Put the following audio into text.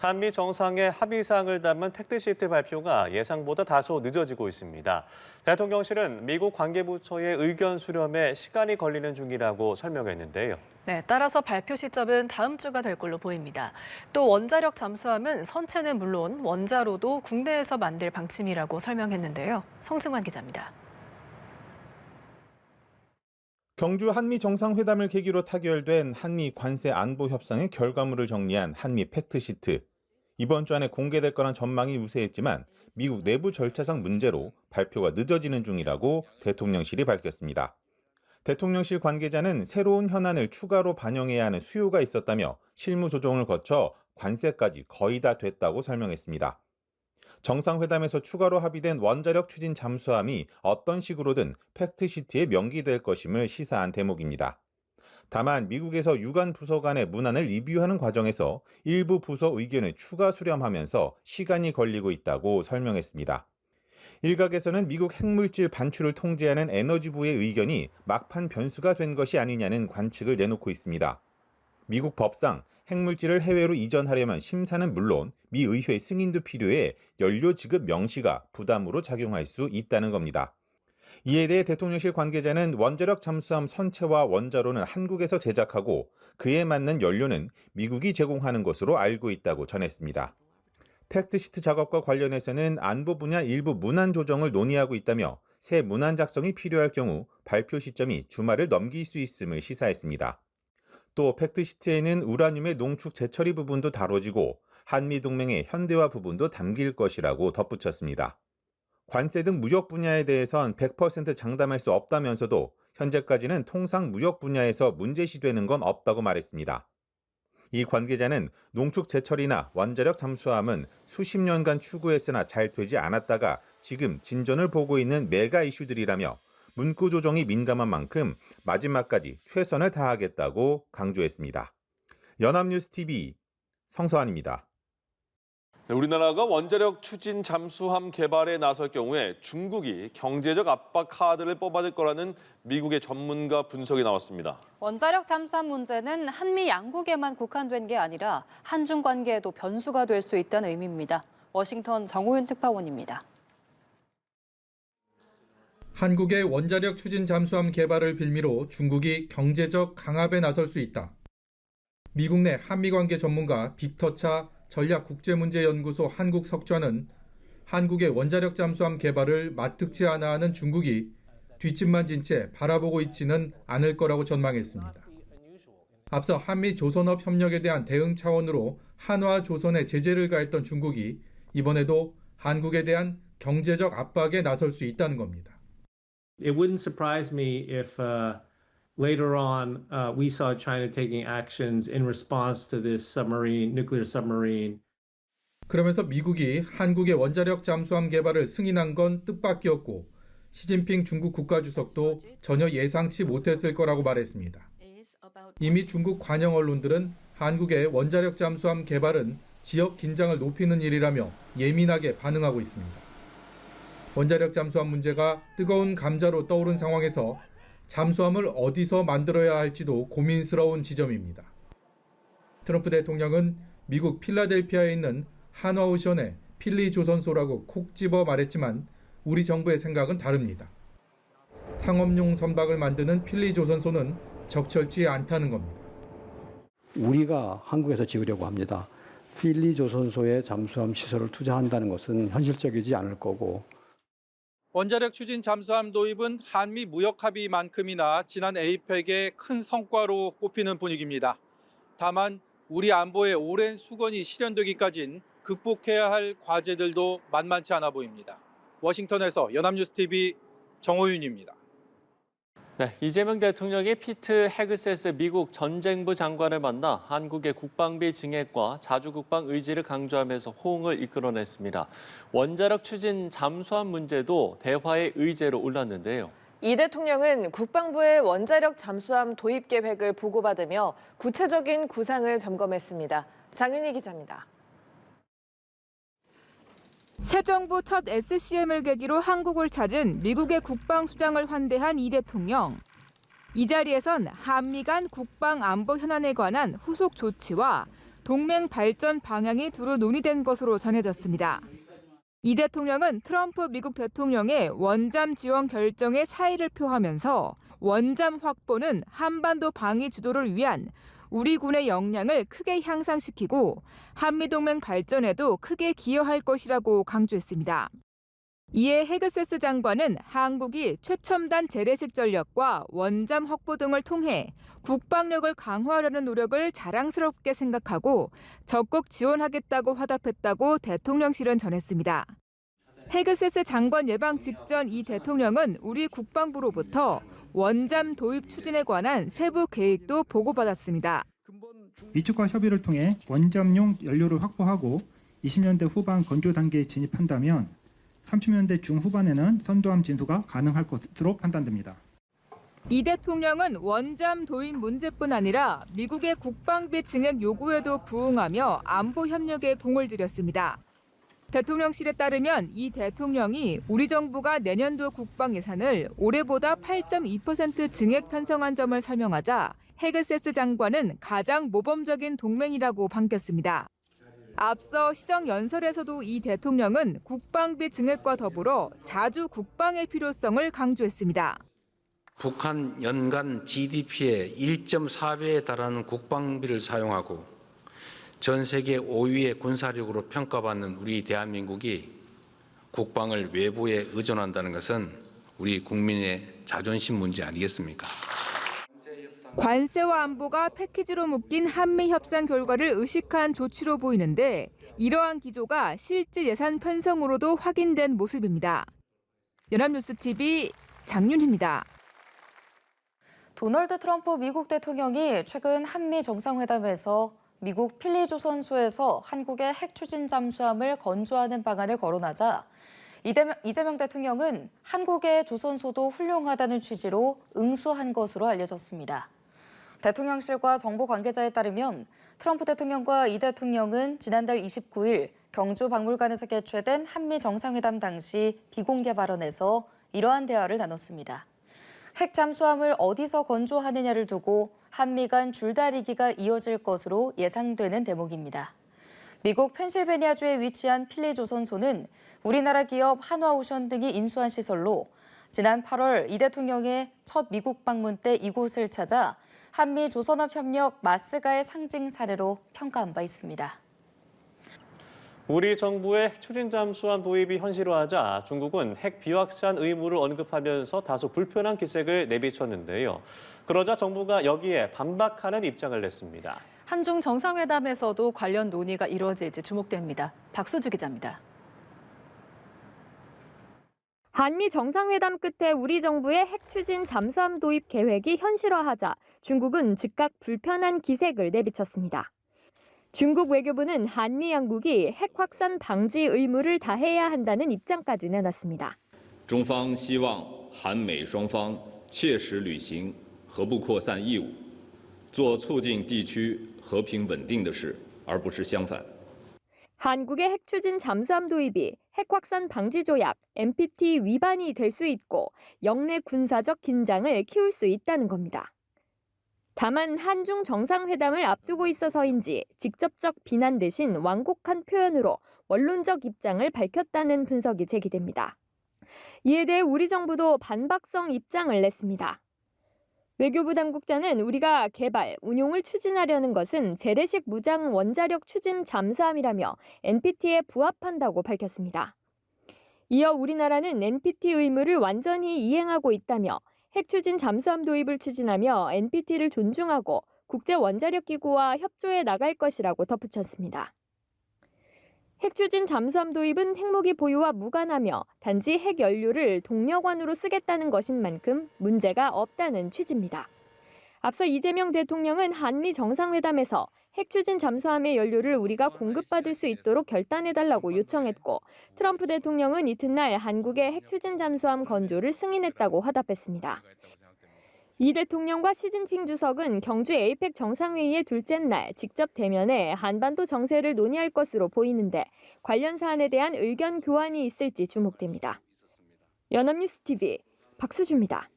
한미 정상의 합의사항을 담은 팩트시트 발표가 예상보다 다소 늦어지고 있습니다. 대통령실은 미국 관계부처의 의견 수렴에 시간이 걸리는 중이라고 설명했는데요. 네, 따라서 발표 시점은 다음 주가 될 걸로 보입니다. 또 원자력 잠수함은 선체는 물론 원자로도 국내에서 만들 방침이라고 설명했는데요. 성승환 기자입니다. 경주 한미 정상회담을 계기로 타결된 한미 관세 안보 협상의 결과물을 정리한 한미 팩트시트. 이번 주 안에 공개될 거란 전망이 우세했지만 미국 내부 절차상 문제로 발표가 늦어지는 중이라고 대통령실이 밝혔습니다. 대통령실 관계자는 새로운 현안을 추가로 반영해야 하는 수요가 있었다며 실무 조정을 거쳐 관세까지 거의 다 됐다고 설명했습니다. 정상회담에서 추가로 합의된 원자력 추진 잠수함이 어떤 식으로든 팩트시트에 명기될 것임을 시사한 대목입니다. 다만 미국에서 유관 부서 간의 문안을 리뷰하는 과정에서 일부 부서 의견을 추가 수렴하면서 시간이 걸리고 있다고 설명했습니다. 일각에서는 미국 핵물질 반출을 통제하는 에너지부의 의견이 막판 변수가 된 것이 아니냐는 관측을 내놓고 있습니다. 미국 법상 핵물질을 해외로 이전하려면 심사는 물론 미 의회 승인도 필요해 연료 지급 명시가 부담으로 작용할 수 있다는 겁니다. 이에 대해 대통령실 관계자는 원자력 잠수함 선체와 원자로는 한국에서 제작하고 그에 맞는 연료는 미국이 제공하는 것으로 알고 있다고 전했습니다. 팩트시트 작업과 관련해서는 안보 분야 일부 문안 조정을 논의하고 있다며 새 문안 작성이 필요할 경우 발표 시점이 주말을 넘길 수 있음을 시사했습니다. 또 팩트시트에는 우라늄의 농축 재처리 부분도 다뤄지고 한미동맹의 현대화 부분도 담길 것이라고 덧붙였습니다. 관세 등 무역 분야에 대해선 100% 장담할 수 없다면서도 현재까지는 통상 무역 분야에서 문제시되는 건 없다고 말했습니다. 이 관계자는 농축 재처리나 원자력 잠수함은 수십 년간 추구했으나 잘 되지 않았다가 지금 진전을 보고 있는 메가 이슈들이라며 문구 조정이 민감한 만큼 마지막까지 최선을 다하겠다고 강조했습니다. 연합뉴스TV 성서환입니다. 우리나라가 원자력 추진 잠수함 개발에 나설 경우에 중국이 경제적 압박 카드를 뽑아들 거라는 미국의 전문가 분석이 나왔습니다. 원자력 잠수함 문제는 한미 양국에만 국한된 게 아니라 한중 관계에도 변수가 될 수 있다는 의미입니다. 워싱턴 정호윤 특파원입니다. 한국의 원자력 추진 잠수함 개발을 빌미로 중국이 경제적 강압에 나설 수 있다. 미국 내 한미관계 전문가 빅터차 전략국제문제연구소 한국 석좌는 한국의 원자력 잠수함 개발을 맞특지 않아 하는 중국이 뒷짐만 진 채 바라보고 있지는 않을 거라고 전망했습니다. 앞서 한미 조선업 협력에 대한 대응 차원으로 한화 조선에 제재를 가했던 중국이 이번에도 한국에 대한 경제적 압박에 나설 수 있다는 겁니다. It wouldn't surprise me if later on we saw China taking actions in response to this nuclear submarine. 그러면서 미국이 한국의 원자력 잠수함 개발을 승인한 건 뜻밖이었고 시진핑 중국 국가주석도 전혀 예상치 못했을 거라고 말했습니다. 이미 중국 관영 언론들은 한국의 원자력 잠수함 개발은 지역 긴장을 높이는 일이라며 예민하게 반응하고 있습니다. 원자력 잠수함 문제가 뜨거운 감자로 떠오른 상황에서 잠수함을 어디서 만들어야 할지도 고민스러운 지점입니다. 트럼프 대통령은 미국 필라델피아에 있는 한화오션의 필리 조선소라고 콕 집어 말했지만 우리 정부의 생각은 다릅니다. 상업용 선박을 만드는 필리 조선소는 적절치 않다는 겁니다. 우리가 한국에서 지으려고 합니다. 필리 조선소에 잠수함 시설을 투자한다는 것은 현실적이지 않을 거고. 원자력 추진 잠수함 도입은 한미 무역 합의만큼이나 지난 에이펙의 큰 성과로 꼽히는 분위기입니다. 다만 우리 안보의 오랜 수건이 실현되기까진 극복해야 할 과제들도 만만치 않아 보입니다. 워싱턴에서 연합뉴스TV 정호윤입니다. 네, 이재명 대통령이 피트 헤그세스 미국 전쟁부 장관을 만나 한국의 국방비 증액과 자주국방 의지를 강조하면서 호응을 이끌어냈습니다. 원자력 추진 잠수함 문제도 대화의 의제로 올랐는데요. 이 대통령은 국방부의 원자력 잠수함 도입 계획을 보고받으며 구체적인 구상을 점검했습니다. 장윤희 기자입니다. 새 정부 첫 SCM을 계기로 한국을 찾은 미국의 국방수장을 환대한 이 대통령. 이 자리에선 한미 간 국방 안보 현안에 관한 후속 조치와 동맹 발전 방향이 두루 논의된 것으로 전해졌습니다. 이 대통령은 트럼프 미국 대통령의 원잠 지원 결정에 사의를 표하면서 원잠 확보는 한반도 방위 주도를 위한 우리 군의 역량을 크게 향상시키고 한미동맹 발전에도 크게 기여할 것이라고 강조했습니다. 이에 헤그세스 장관은 한국이 최첨단 재래식 전력과 원잠 확보 등을 통해 국방력을 강화하려는 노력을 자랑스럽게 생각하고 적극 지원하겠다고 화답했다고 대통령실은 전했습니다. 헤그세스 장관 예방 직전 이 대통령은 우리 국방부로부터 원잠 도입 추진에 관한 세부 계획도 보고받았습니다. 미측과 협의를 통해 원잠용 연료를 확보하고 20년대 후반 건조 단계에 진입한다면 30년대 중후반에는 선도함 진수가 가능할 것으로 판단됩니다. 이 대통령은 원잠 도입 문제뿐 아니라 미국의 국방비 증액 요구에도 부응하며 안보 협력에 공을 들였습니다. 대통령실에 따르면 이 대통령이 우리 정부가 내년도 국방 예산을 올해보다 8.2% 증액 편성한 점을 설명하자 헤그세스 장관은 가장 모범적인 동맹이라고 반겼습니다. 앞서 시정연설에서도 이 대통령은 국방비 증액과 더불어 자주 국방의 필요성을 강조했습니다. 북한 연간 GDP의 1.4배에 달하는 국방비를 사용하고 전 세계 5위의 군사력으로 평가받는 우리 대한민국이 국방을 외부에 의존한다는 것은 우리 국민의 자존심 문제 아니겠습니까? 관세와 안보가 패키지로 묶인 한미 협상 결과를 의식한 조치로 보이는데 이러한 기조가 실제 예산 편성으로도 확인된 모습입니다. 연합뉴스TV 장윤희입니다. 도널드 트럼프 미국 대통령이 최근 한미 정상회담에서 미국 필리조선소에서 한국의 핵 추진 잠수함을 건조하는 방안을 거론하자 이재명 대통령은 한국의 조선소도 훌륭하다는 취지로 응수한 것으로 알려졌습니다. 대통령실과 정부 관계자에 따르면 트럼프 대통령과 이 대통령은 지난달 29일 경주 박물관에서 개최된 한미 정상회담 당시 비공개 발언에서 이러한 대화를 나눴습니다. 핵 잠수함을 어디서 건조하느냐를 두고 한미 간 줄다리기가 이어질 것으로 예상되는 대목입니다. 미국 펜실베니아주에 위치한 필리조선소는 우리나라 기업 한화오션 등이 인수한 시설로 지난 8월 이 대통령의 첫 미국 방문 때 이곳을 찾아 한미 조선업 협력 마스가의 상징 사례로 평가한 바 있습니다. 우리 정부의 핵 추진 잠수함 도입이 현실화하자 중국은 핵 비확산 의무를 언급하면서 다소 불편한 기색을 내비쳤는데요. 그러자 정부가 여기에 반박하는 입장을 냈습니다. 한중 정상회담에서도 관련 논의가 이루어질지 주목됩니다. 박수주 기자입니다. 한미 정상회담 끝에 우리 정부의 핵 추진 잠수함 도입 계획이 현실화하자 중국은 즉각 불편한 기색을 내비쳤습니다. 중국 외교부는 한미 양국이 핵 확산 방지 의무를 다해야 한다는 입장까지 내놨습니다. 中方希望韩美双方切实履行核不扩散义务，做促进地区和平稳定的事，而不是相反。 한국의 핵 추진 잠수함 도입이 핵 확산 방지 조약 NPT 위반이 될 수 있고 영내 군사적 긴장을 키울 수 있다는 겁니다. 다만 한중 정상회담을 앞두고 있어서인지 직접적 비난 대신 완곡한 표현으로 원론적 입장을 밝혔다는 분석이 제기됩니다. 이에 대해 우리 정부도 반박성 입장을 냈습니다. 외교부 당국자는 우리가 개발, 운용을 추진하려는 것은 재래식 무장 원자력 추진 잠수함이라며 NPT에 부합한다고 밝혔습니다. 이어 우리나라는 NPT 의무를 완전히 이행하고 있다며 핵 추진 잠수함 도입을 추진하며 NPT를 존중하고 국제원자력기구와 협조해 나갈 것이라고 덧붙였습니다. 핵 추진 잠수함 도입은 핵무기 보유와 무관하며 단지 핵 연료를 동력원으로 쓰겠다는 것인 만큼 문제가 없다는 취지입니다. 앞서 이재명 대통령은 한미 정상회담에서 핵 추진 잠수함의 연료를 우리가 공급받을 수 있도록 결단해달라고 요청했고 트럼프 대통령은 이튿날 한국의 핵 추진 잠수함 건조를 승인했다고 화답했습니다. 이 대통령과 시진핑 주석은 경주 에이펙 정상회의의 둘째 날 직접 대면해 한반도 정세를 논의할 것으로 보이는데 관련 사안에 대한 의견 교환이 있을지 주목됩니다. 연합뉴스TV 박수주입니다.